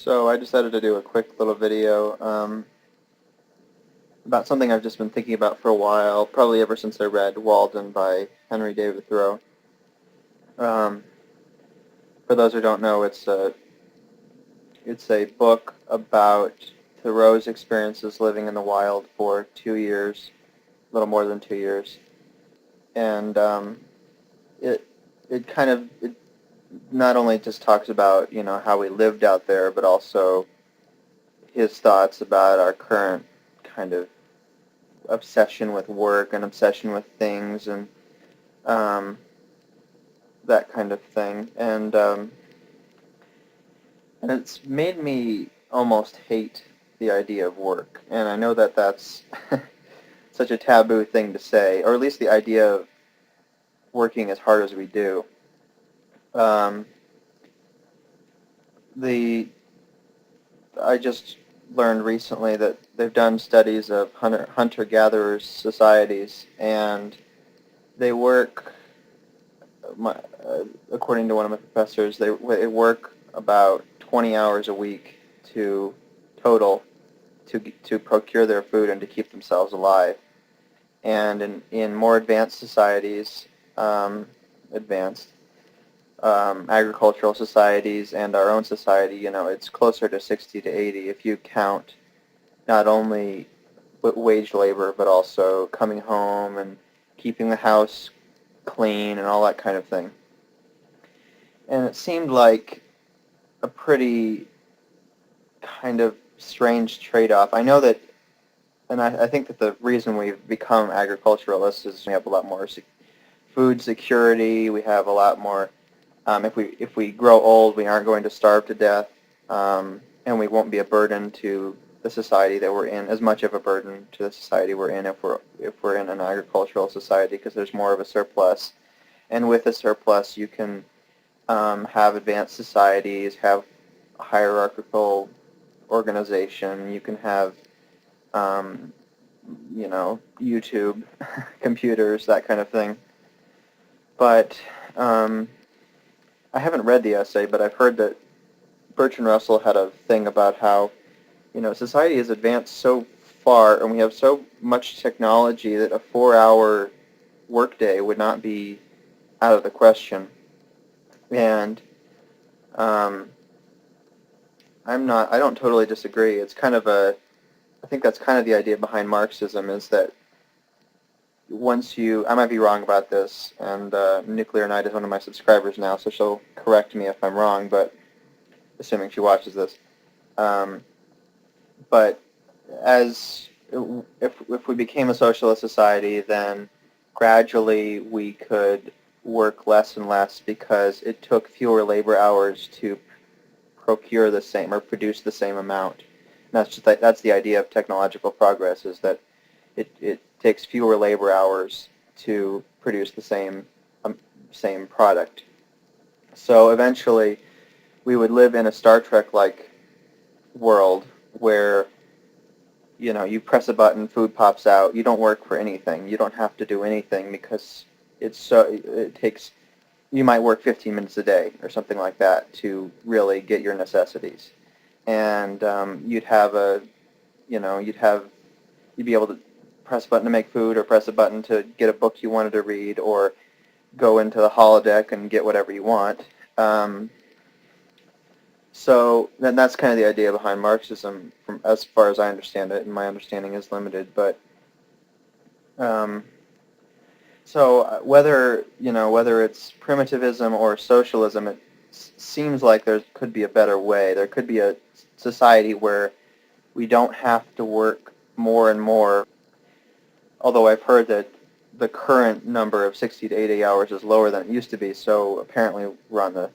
So I decided to do a quick little video about something I've just been thinking about for a while, probably ever since I read Walden by Henry David Thoreau. Um, for those who don't know, it's a book about Thoreau's experiences living in the wild for 2 years, a little more than 2 years, and it it not only just talks about how we lived out there, but also his thoughts about our current kind of obsession with work and obsession with things and um, that kind of thing. And it's made me almost hate the idea of work. And I know that that's such a taboo thing to say, or at least the idea of working as hard as we do. Um, the I just learned recently that they've done studies of hunter-gatherers societies, and they work my, according to one of my professors, they work about 20 hours a week to total to procure their food and to keep themselves alive. And in more advanced societies, advanced agricultural societies and our own society, it's closer to 60 to 80 if you count not only wage labor but also coming home and keeping the house clean and all that kind of thing. And it seemed like a pretty kind of strange trade-off. I know that, and I think that the reason we've become agriculturalists is we have a lot more food security. We have a lot more. If we grow old, we aren't going to starve to death, and we won't be a burden to the society that we're in, as much of a burden to the society we're in if we're in an agricultural society, because there's more of a surplus. And with a surplus, you can have advanced societies, have hierarchical organization. You can have, YouTube, computers, that kind of thing. But I haven't read the essay, but I've heard that Bertrand Russell had a thing about how, society has advanced so far and we have so much technology that a 4-hour workday would not be out of the question. And um, I don't totally disagree. I think that's kind of the idea behind Marxism, is that I might be wrong about this, and Nuclear Knight is one of my subscribers now, so she'll correct me if I'm wrong, but assuming she watches this. But if we became a socialist society, then gradually we could work less and less because it took fewer labor hours to procure the same or produce the same amount. And that's the idea of technological progress, is that it takes fewer labor hours to produce the same product. So eventually, we would live in a Star Trek-like world where you press a button, food pops out. You don't work for anything. You don't have to do anything because it takes. You might work 15 minutes a day or something like that to really get your necessities, and you'd be able to press a button to make food, or press a button to get a book you wanted to read, or go into the holodeck and get whatever you want. So then that's kind of the idea behind Marxism, from as far as I understand it, and my understanding is limited. But so whether it's primitivism or socialism, it seems like there could be a better way. There could be a society where we don't have to work more and more. Although I've heard that the current number of 60 to 80 hours is lower than it used to be, so apparently we're on the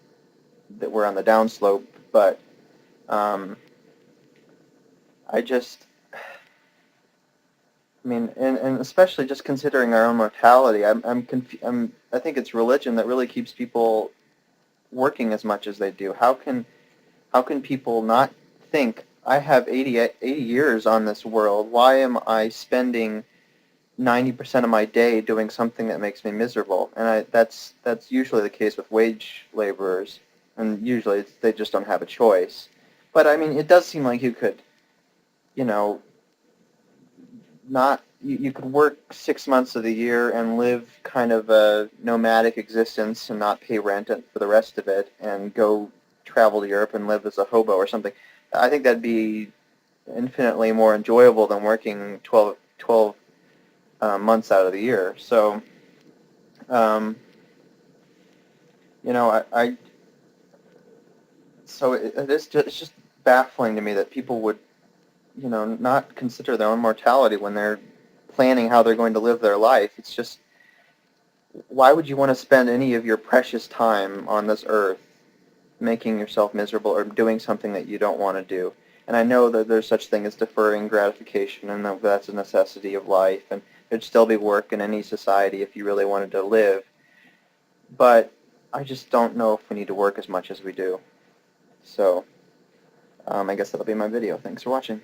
downslope. But I mean, and especially just considering our own mortality, I think it's religion that really keeps people working as much as they do. How can people not think, I have 80 years on this world, why am I spending 90% of my day doing something that makes me miserable? And that's usually the case with wage laborers, and usually they just don't have a choice. But I mean, it does seem like you could, you know, not you could work 6 months of the year and live kind of a nomadic existence and not pay rent for the rest of it, and go travel to Europe and live as a hobo or something. I think that'd be infinitely more enjoyable than working 12 months out of the year. So, um, I so it's just baffling to me that people would, not consider their own mortality when they're planning how they're going to live their life. It's just, why would you want to spend any of your precious time on this earth making yourself miserable or doing something that you don't want to do? And I know that there's such thing as deferring gratification, and that that's a necessity of life, and there'd still be work in any society if you really wanted to live. But I just don't know if we need to work as much as we do. So I guess that'll be my video. Thanks for watching.